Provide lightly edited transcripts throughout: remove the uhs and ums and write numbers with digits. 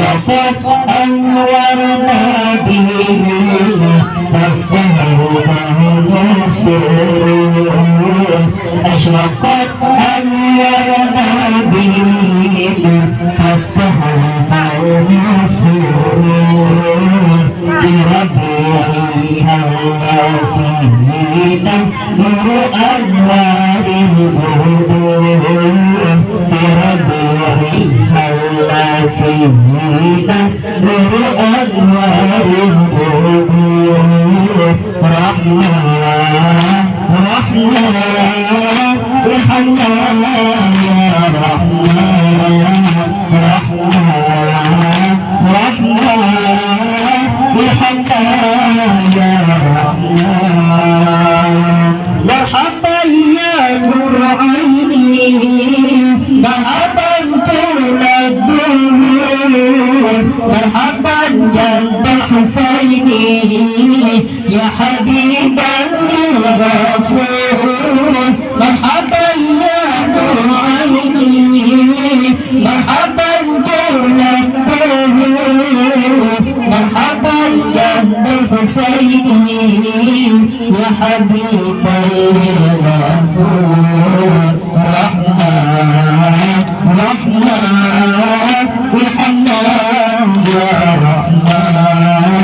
أشرقت أنوارنا به فازدهر النصور أشرقت أنوارنا به فازدهر النصور بربيعها فيه نور أنوار الغيوب بربيعها فيه نور أنوار الغيوب رحمن رحمن رحمن يا رحمن رحمن رحمن بحمد يا رحمن مرحبا يا نور عيني مرحبا طول الدهور مرحبا جنب الحسين يا حبيب الغفور مرحبا يا نور عيني مرحبا طول الدهور مرحبا يا الحسين يا حبيب الغفور رحمن رحمن بحمد يا رحمن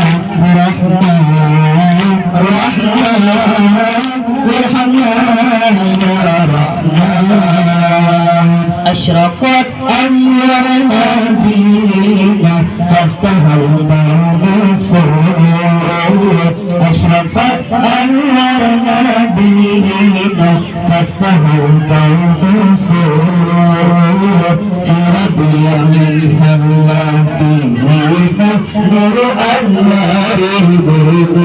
رحمن رحمن بحمد يا رحمن أشرقت أنوار نبينا فاستهل أشرقت أنوار نبينا فاستهل في ربيعها فيه نور أنوار الغيوب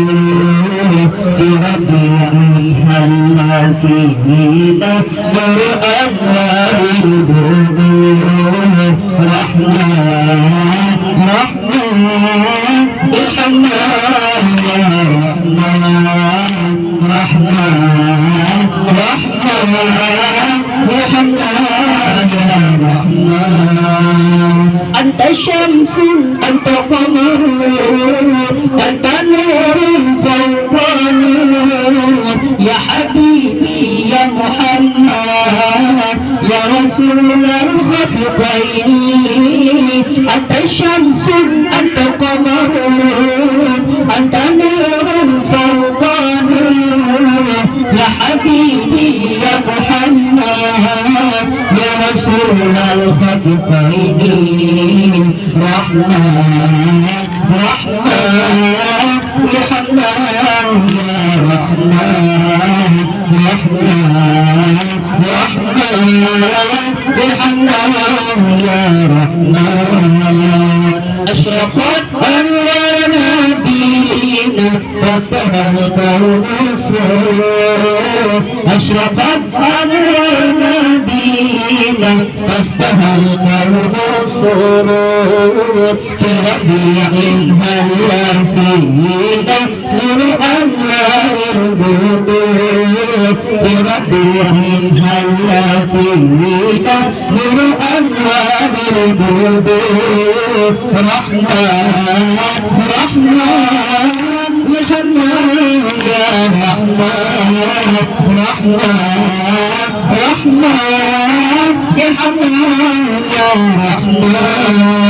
في ربيعها فيه نور أنوار الغيوب رحمن رحمن الحنان يا رحمن رحمن رحمن الحنان يا رحمن أنت شمس أنت قمر أنت نور فوق نور يا حبيبي يا محمد يا رسول الخفقين أنت شمس أنت قمر أنت نور فوق نور يا حبيبي يا محمد يا رسول الخفقين رحمن رحمن يا حنان يا رحمن رحمن رحمن يا حنان يا رحمن أشرقت أنوار نبينا فاستهلك النصور أشرقت أنوار نبينا فاستهلك النصور في ربيعها فينا نور أنوار الغيوب في ربيعها فينا نور أنوار الغيوب رحمن رحمن الحنان يا رحمن رحمن رحمن يا حنان يا رحمن